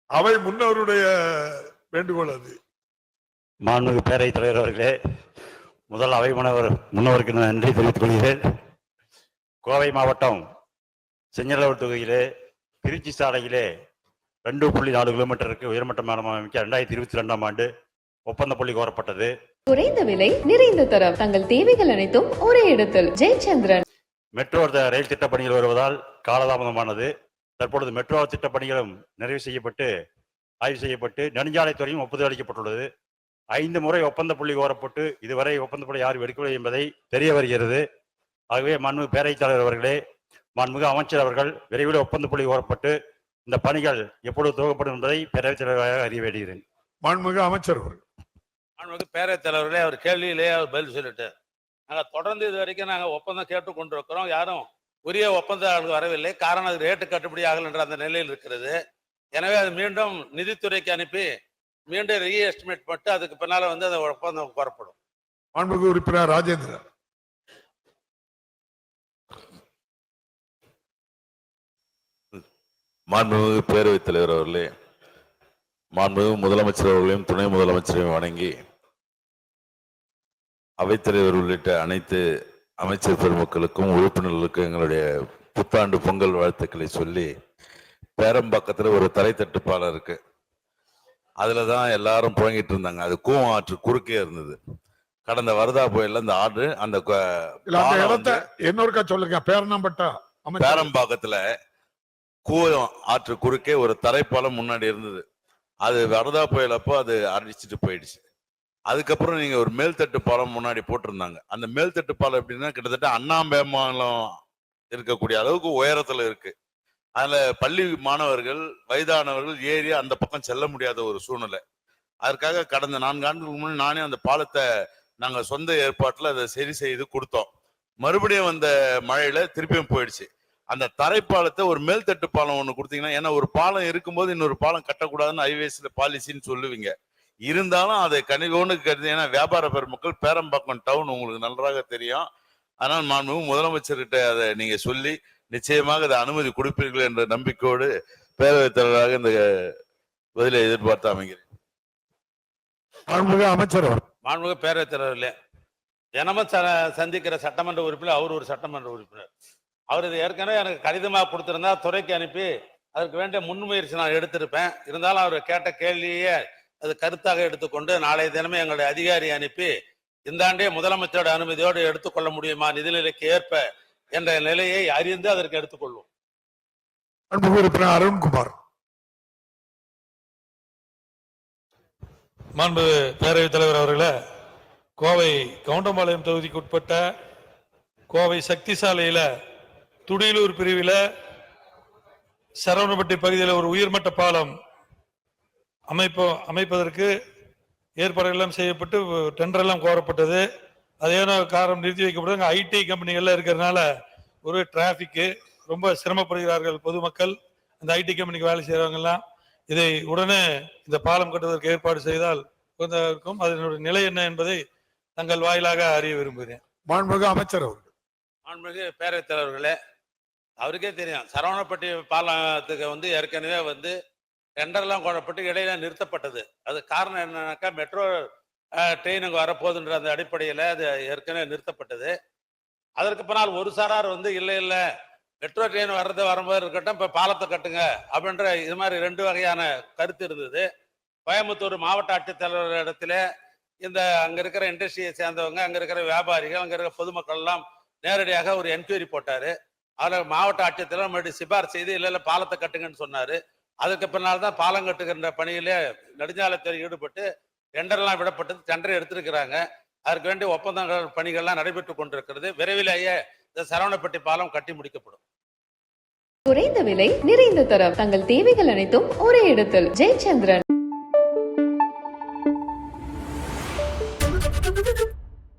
அவை முன்னவருடைய வேண்டுகோள் அது. மாண்புமிகு பேரவைத் தலைவர் அவர்களே, முதல் அவை முன்னவருக்கு நன்றி தெரிவித்துக் கொள்கிறேன். கோவை மாவட்டம் செஞ்சலூர் தொகுதியிலே திருச்சி சாலையிலே 2.4 கிலோமீட்டருக்கு உயர்மட்ட மேலம் அமைக்க 2022ஆம் ஆண்டு ஒப்பந்த புள்ளி கோரப்பட்டது. குறைந்த விலை நிறைந்த தரம், தங்கள் தேவைகள் அனைத்தும் ஒரே இடத்தில். ஜெயச்சந்திரன். மெட்ரோ ரயில் திட்டப் பணிகள் வருவதால் காலதாமதமானது. தற்பொழுது மெட்ரோ திட்டப் பணிகளும் நிறைவு செய்யப்பட்டு ஆய்வு செய்யப்பட்டு நெடுஞ்சாலைத்துறையும் ஒப்புதல் அளிக்கப்பட்டுள்ளது. 5 முறை ஒப்பந்த புள்ளி கோரப்பட்டு இதுவரை ஒப்பந்த புள்ளி யாரும் எடுக்கவில்லை என்பதை தெரிய வருகிறது. ஆகவே மாண்புமிகு பேரவைத் தலைவர் அவர்களே, மாண்புமிகு அமைச்சர் அவர்கள் விரைவில் ஒப்பந்த புள்ளி கோரப்பட்டு இந்த பணிகள் எப்பொழுது துவக்கப்படும் என்பதை பேரவைத் தலைவராக அறிய வேண்டுகிறேன். மாண்புமிகு அமைச்சர் அவர்கள். மாண்புமிகு பேரவைத் தலைவர்களே, அவர் கேள்வியிலேயே அவர் பதில் சொல்லிட்டு, நாங்கள் தொடர்ந்து இது வரைக்கும் நாங்கள் ஒப்பந்தம் கேட்டு கொண்டிருக்கிறோம். யாரும் உரிய ஒப்பந்தம் வரவில்லை. காரணம் அது ரேட்டு கட்டுப்படி ஆகல என்ற அந்த நிலையில் இருக்கிறது. எனவே அது மீண்டும் நிதித்துறைக்கு அனுப்பி மீண்டும் ரீ எஸ்டிமேட் பட்டு அதுக்கு பின்னால வந்து அந்த ஒப்பந்தம் கோரப்படும். மாண்புமிகு உறுப்பினர் ராஜேந்திரன். மாண்புமிகு பேரவைத் தலைவர் அவர்களே, மாண்புமிகு முதலமைச்சர் அவர்களையும் துணை முதலமைச்சரையும் வணங்கி அவைத்தலைவர் உள்ளிட்ட அனைத்து அமைச்சர் பெருமக்களுக்கும் உறுப்பினர்களுக்கும் எங்களுடைய புத்தாண்டு பொங்கல் வாழ்த்துக்களை சொல்லி, பேரம்பாக்கத்தில் ஒரு தரை தட்டுப்பாலம் இருக்கு. அதுலதான் எல்லாரும் புழங்கிட்டு இருந்தாங்க. அது கூவம் ஆற்று குறுக்கே இருந்தது. கடந்த வருதா புயல்ல அந்த ஆறு அந்த இன்னொருக்கா சொல்லுங்க. பேரம்பாக்கத்துல கூவம் ஆற்று குறுக்கே ஒரு தரைப்பாலம் முன்னாடி இருந்தது. அது வருதா புயல் அப்போ அது அடிச்சுட்டு போயிடுச்சு. அதுக்கப்புறம் நீங்க ஒரு மேல்தட்டு பாலம் முன்னாடி போட்டிருந்தாங்க. அந்த மேல்தட்டு பாலம் எப்படின்னா கிட்டத்தட்ட அண்ணாம்பேமாலம் இருக்கக்கூடிய அளவுக்கு உயரத்துல இருக்கு. அதுல பள்ளி மாணவர்கள் வயதானவர்கள் ஏறி அந்த பக்கம் செல்ல முடியாத ஒரு சூழ்நிலை. அதற்காக கடந்த 4 ஆண்டுகளுக்கு முன்னாடி நானே அந்த பாலத்தை நாங்க சொந்த ஏற்பாட்டுல அதை சரி செய்து கொடுத்தோம். மறுபடியும் அந்த மழையில திருப்பியும் போயிடுச்சு. அந்த தரைப்பாலத்தை ஒரு மேல்தட்டு பாலம் ஒண்ணு கொடுத்தீங்கன்னா, ஏன்னா ஒரு பாலம் இருக்கும்போது இன்னொரு பாலம் கட்டக்கூடாதுன்னு ஹைவேஸ்ல பாலிசின்னு சொல்லுவீங்க. இருந்தாலும் அதை கனிவோன்னு கருதி, ஏன்னா வியாபார பெருமக்கள் பேரம்பாக்கம் டவுன் உங்களுக்கு நன்றாக தெரியும். ஆனால் மாண்புமிகு முதலமைச்சர்கிட்ட அதை நீங்க சொல்லி நிச்சயமாக அதை அனுமதி கொடுப்பீர்கள் என்ற நம்பிக்கையோடு பேரவைத் தலைவராக இந்த பதிலை எதிர்பார்த்து அமைகிறேன். அமைச்சர். மாண்புமிகு பேரவைத் தலைவர்களே, தினமும் சந்திக்கிற சட்டமன்ற உறுப்பினர் அவர் ஒரு சட்டமன்ற உறுப்பினர். அவர் இது ஏற்கனவே எனக்கு கடிதமாக கொடுத்திருந்தா துறைக்கு அனுப்பி அதற்கு வேண்டிய முன்முயற்சி நான் எடுத்திருப்பேன். இருந்தாலும் அவர் கேட்ட கேள்வியே அது கருத்தாக எடுத்துக்கொண்டு நாளைய தினமே எங்களுடைய அதிகாரி அனுப்பி இந்த ஆண்டே முதலமைச்சரோட அனுமதியோடு எடுத்துக்கொள்ள முடியுமா நிதிநிலைக்கு ஏற்ப என்ற நிலையை அறிந்து அதற்கு எடுத்துக்கொள்வோம். அருண்குமார். மாண்பு பேரவைத் தலைவர் அவர்களே, கோவை கவுண்டம்பாளையம் தொகுதிக்கு உட்பட்ட கோவை சக்தி சாலையில துடியலூர் பிரிவில் சரவணப்பட்டி பகுதியில் ஒரு உயர்மட்ட பாலம் அமைப்பதற்கு ஏற்பாடுகள் எல்லாம் செய்யப்பட்டு டெண்டர் எல்லாம் கோரப்பட்டது. அதே காரணம் நிறுத்தி வைக்கப்பட்டது. ஐடி கம்பெனிகள்ல இருக்கிறதுனால ஒரு டிராபிக்கு ரொம்ப சிரமப்படுகிறார்கள் பொதுமக்கள். அந்த ஐடி கம்பெனிக்கு வேலை செய்யறவங்க எல்லாம் இதை உடனே இந்த பாலம் கட்டுவதற்கு ஏற்பாடு செய்தால் இருக்கும். அதனுடைய நிலை என்ன என்பதை தங்கள் வாயிலாக அறிய விரும்புகிறேன். மாண்புமிகு அமைச்சர் அவர்கள். மாண்புமிகு பேரவைத் தலைவர்களே, அவருக்கே தெரியும் சரவணப்பட்டி பாலத்துக்கு வந்து ஏற்கனவே வந்து டெண்டர்லாம் கோரப்பட்டு இடையில நிறுத்தப்பட்டது. அது காரணம் என்னன்னாக்கா மெட்ரோ ட்ரெயின் அங்கே வரப்போகுதுன்ற அந்த அடிப்படையில் அது ஏற்கனவே நிறுத்தப்பட்டது. அதற்கு பின்னால் ஒரு சாரார் வந்து இல்லை இல்லை மெட்ரோ ட்ரெயின் வரும்போது இருக்கட்டும், இப்போ பாலத்தை கட்டுங்க அப்படின்ற இது மாதிரி 2 வகையான கருத்து இருந்தது. கோயம்புத்தூர் மாவட்ட ஆட்சித்தலைவர் இடத்துல இந்த அங்கே இருக்கிற இண்டஸ்ட்ரியை சேர்ந்தவங்க, அங்கே இருக்கிற வியாபாரிகள், அங்கே இருக்கிற பொதுமக்கள் எல்லாம் நேரடியாக ஒரு என்கொயரி போட்டார். அதில் மாவட்ட ஆட்சித்தலைவர் மறுபடியும் சிபாரிசு செய்து இல்லை இல்லை பாலத்தை கட்டுங்கன்னு சொன்னார். அதுக்கு பின்னால் தான் பாலம் கட்டுகின்ற பணியிலே நெடுஞ்சாலைத்துறை ஈடுபட்டு டெண்டர்லாம் விடப்பட்டது. டெண்டரை எடுத்திருக்கிறாங்க. அதற்கு வேண்டிய ஒப்பந்தங்கள் பணிகள்லாம் நடைபெற்று கொண்டிருக்கிறது. விரைவிலேயே இந்த சரவணப்பட்டி பாலம் கட்டி முடிக்கப்படும். குறைந்த விலை நிறைந்த தரம், தங்கள் தேவைகள் அனைத்தும் ஒரே இடத்தில். ஜெயச்சந்திரன்.